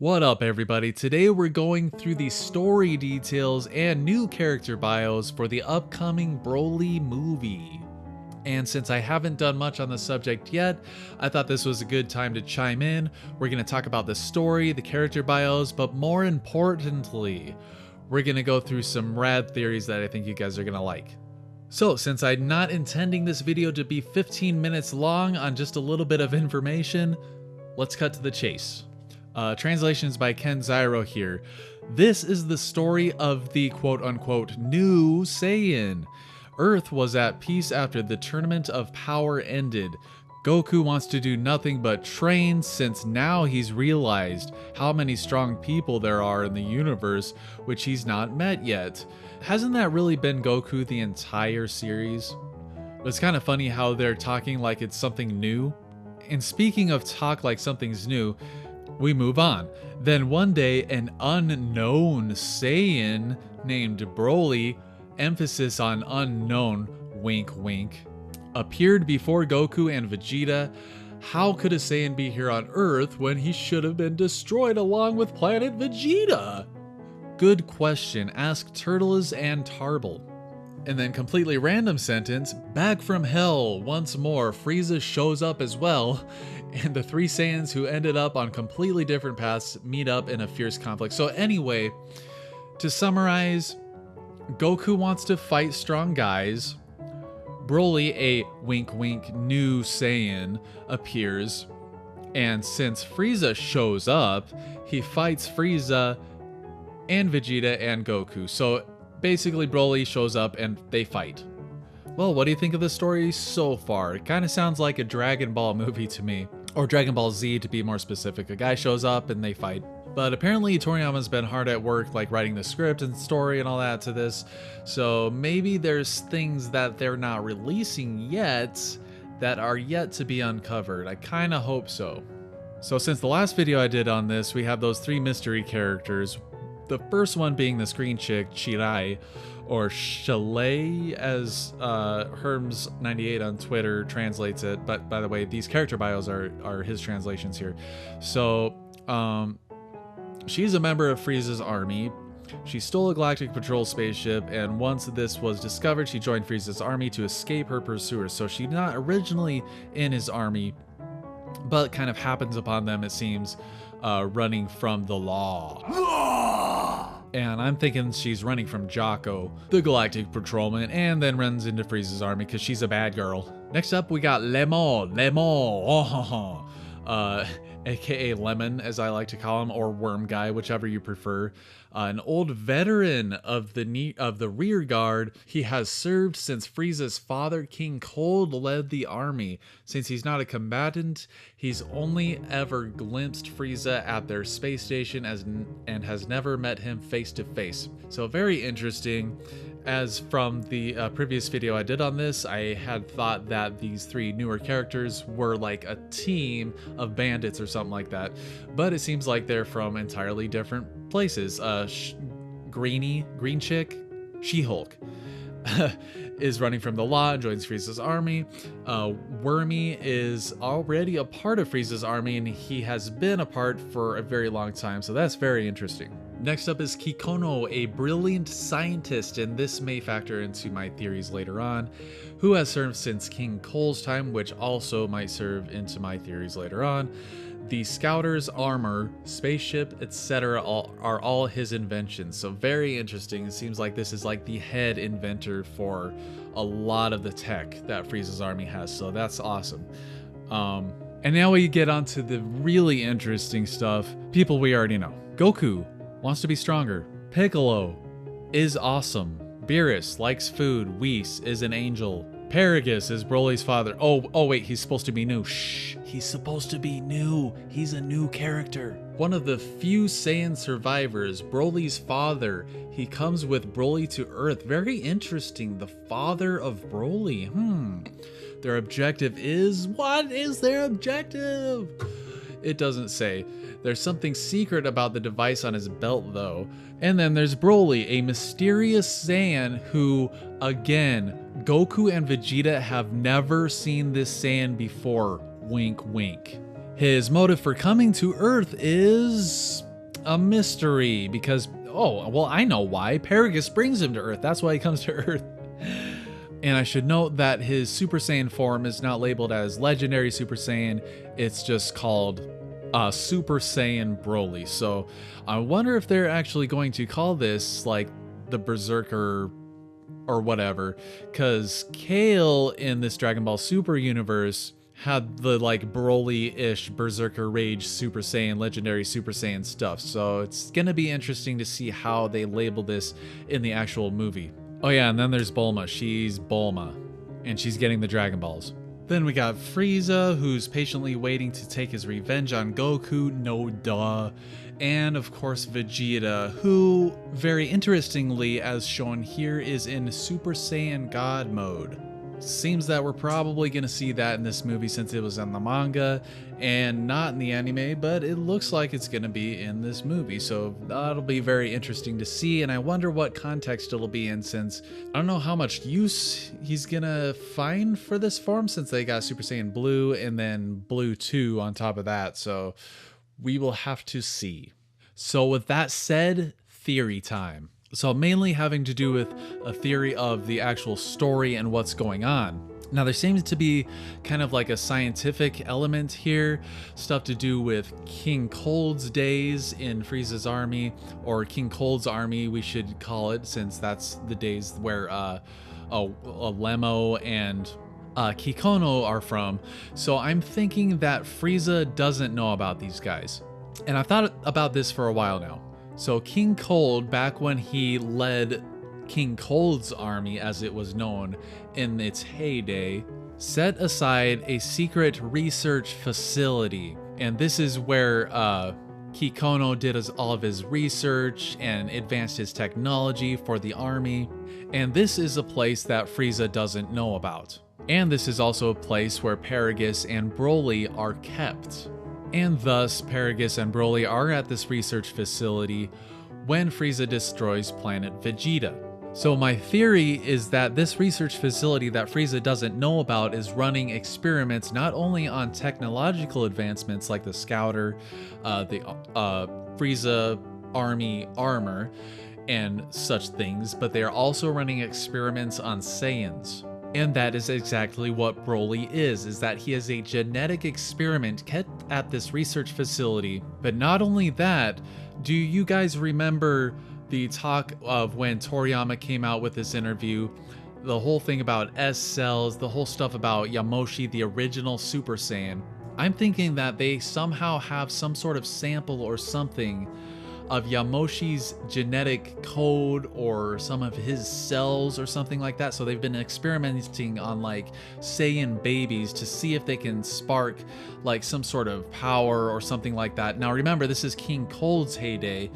What up, everybody? Today we're going through the story details and new character bios for the upcoming Broly movie. And since I haven't done much on the subject yet, I thought this was a good time to chime in. We're going to talk about the story, the character bios, but more importantly, we're going to go through some rad theories that I think you guys are going to like. So, since I'm not intending this video to be 15 minutes long on just a little bit of information, let's cut to the chase. Translations by Ken Zyro here. This is the story of the quote-unquote new Saiyan. Earth was at peace after the Tournament of Power ended. Goku wants to do nothing but train since now he's realized how many strong people there are in the universe, which he's not met yet. Hasn't that really been Goku the entire series? It's kind of funny how they're talking like it's something new. And speaking of talk like something's new, we move on. Then one day, an unknown Saiyan named Broly, emphasis on unknown, wink wink, appeared before Goku and Vegeta. How could a Saiyan be here on Earth when he should have been destroyed along with planet Vegeta? Good question, ask Turtles and Tarble. And then completely random sentence, back from hell once more, Frieza shows up as well, and the three Saiyans who ended up on completely different paths meet up in a fierce conflict. So anyway, to summarize, Goku wants to fight strong guys, Broly, a wink wink new Saiyan, appears, and since Frieza shows up, he fights Frieza and Vegeta and Goku. So basically, Broly shows up and they fight. Well, what do you think of the story so far? It kind of sounds like a Dragon Ball movie to me. Or Dragon Ball Z to be more specific. A guy shows up and they fight. But apparently Toriyama's been hard at work, like writing the script and story and all that to this. So maybe there's things that they're not releasing yet that are yet to be uncovered. I kind of hope so. So since the last video I did on this, we have those three mystery characters. The first one being the screen chick, Chirai, or Chalet, as Herms98 on Twitter translates it. But by the way, these character bios are his translations here. So, she's a member of Frieza's army. She stole a Galactic Patrol spaceship, and once this was discovered, she joined Frieza's army to escape her pursuers. So she's not originally in his army, but kind of happens upon them, it seems, running from the law. And I'm thinking she's running from Jocko, the Galactic Patrolman, and then runs into Frieza's army because she's a bad girl. Next up, we got Remo, aka Lemon, as I like to call him, or Worm Guy, whichever you prefer. An old veteran of the rear guard. He has served since Frieza's father, King Cold, led the army. Since he's not a combatant, he's only ever glimpsed Frieza at their space station and has never met him face to face. So very interesting. As from the previous video I did on this, I had thought that these three newer characters were like a team of bandits or something like that, but it seems like they're from entirely different places. Green chick, She-Hulk, is running from the law and joins Frieza's army. Wormy is already a part of Frieza's army, and he has been a part for a very long time, so that's very interesting. Next up is Kikono, a brilliant scientist, and this may factor into my theories later on, who has served since King Cole's time, which also might serve into my theories later on. The Scouter's armor, spaceship, etc. are all his inventions, so very interesting. It seems like this is like the head inventor for a lot of the tech that Frieza's army has, so that's awesome. And now we get on to the really interesting stuff. People we already know. Goku wants to be stronger. Piccolo is awesome. Beerus likes food. Whis is an angel. Paragus is Broly's father. Oh wait, he's supposed to be new. Shh, he's supposed to be new. He's a new character. One of the few Saiyan survivors, Broly's father. He comes with Broly to Earth. Very interesting. The father of Broly. Their objective is... What is their objective? It doesn't say. There's something secret about the device on his belt though. And then there's Broly, a mysterious Saiyan who, again, Goku and Vegeta have never seen this Saiyan before. Wink wink. His motive for coming to Earth is a mystery because, oh, well, I know why. Paragus brings him to Earth. That's why he comes to Earth. And I should note that his Super Saiyan form is not labeled as Legendary Super Saiyan. It's just called Super Saiyan Broly. So I wonder if they're actually going to call this like the Berserker or whatever. Because Kale in this Dragon Ball Super universe had the like Broly-ish Berserker Rage Super Saiyan, Legendary Super Saiyan stuff. So it's gonna be interesting to see how they label this in the actual movie. Oh yeah, and then there's Bulma. She's Bulma, and she's getting the Dragon Balls. Then we got Frieza, who's patiently waiting to take his revenge on Goku, no duh. And of course Vegeta, who, very interestingly, as shown here, is in Super Saiyan God mode. Seems that we're probably going to see that in this movie since it was in the manga and not in the anime, but it looks like it's going to be in this movie, so that'll be very interesting to see, and I wonder what context it'll be in since I don't know how much use he's going to find for this form since they got Super Saiyan Blue and then Blue 2 on top of that, so we will have to see. So with that said, theory time. So mainly having to do with a theory of the actual story and what's going on. Now there seems to be kind of like a scientific element here, stuff to do with King Cold's days in Frieza's army, or King Cold's army we should call it, since that's the days where Remo and Kikono are from. So I'm thinking that Frieza doesn't know about these guys. And I've thought about this for a while now. So King Cold, back when he led King Cold's army as it was known in its heyday, set aside a secret research facility. And this is where Kikono did all of his research and advanced his technology for the army. And this is a place that Frieza doesn't know about. And this is also a place where Paragus and Broly are kept. And thus, Paragus and Broly are at this research facility when Frieza destroys planet Vegeta. So my theory is that this research facility that Frieza doesn't know about is running experiments not only on technological advancements like the Scouter, the Frieza army armor, and such things, but they are also running experiments on Saiyans. And that is exactly what Broly is that he is a genetic experiment kept at this research facility. But not only that, do you guys remember the talk of when Toriyama came out with this interview, the whole thing about S cells, the whole stuff about Yamoshi, the original Super Saiyan? I'm thinking that they somehow have some sort of sample or something of Yamoshi's genetic code or some of his cells or something like that. So they've been experimenting on like Saiyan babies to see if they can spark like some sort of power or something like that. Now remember, this is King Cold's heyday,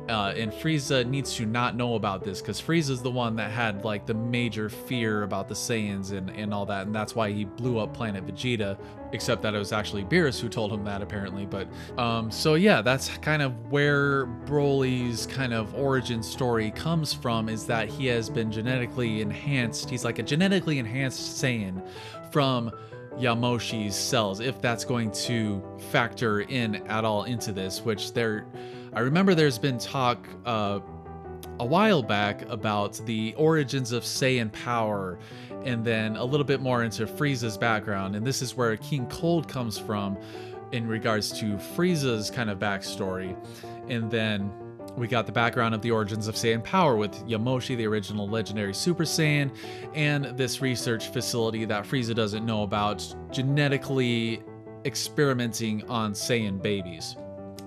and Frieza needs to not know about this because Frieza's the one that had like the major fear about the Saiyans and all that, and that's why he blew up planet Vegeta, except that it was actually Beerus who told him that apparently. But so yeah, that's kind of where Broly's kind of origin story comes from, is that he has been genetically enhanced. He's like a genetically enhanced Saiyan from Yamoshi's cells, if that's going to factor in at all into this, which I remember there's been talk a while back about the origins of Saiyan power, and then a little bit more into Frieza's background, and this is where King Cold comes from in regards to Frieza's kind of backstory. And then we got the background of the origins of Saiyan power with Yamoshi, the original legendary Super Saiyan, and this research facility that Frieza doesn't know about, genetically experimenting on Saiyan babies.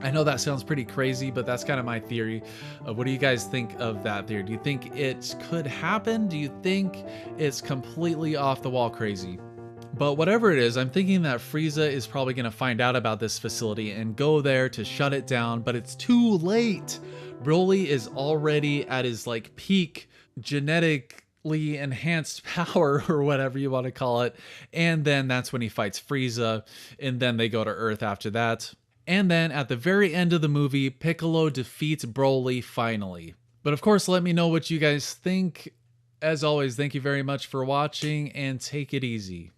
I know that sounds pretty crazy, but that's kind of my theory. What do you guys think of that theory? Do you think it could happen? Do you think it's completely off the wall crazy? But whatever it is, I'm thinking that Frieza is probably going to find out about this facility and go there to shut it down, but it's too late. Broly is already at his like peak genetically enhanced power, or whatever you want to call it. And then that's when he fights Frieza, and then they go to Earth after that. And then at the very end of the movie, Piccolo defeats Broly finally. But of course, let me know what you guys think. As always, thank you very much for watching, and take it easy.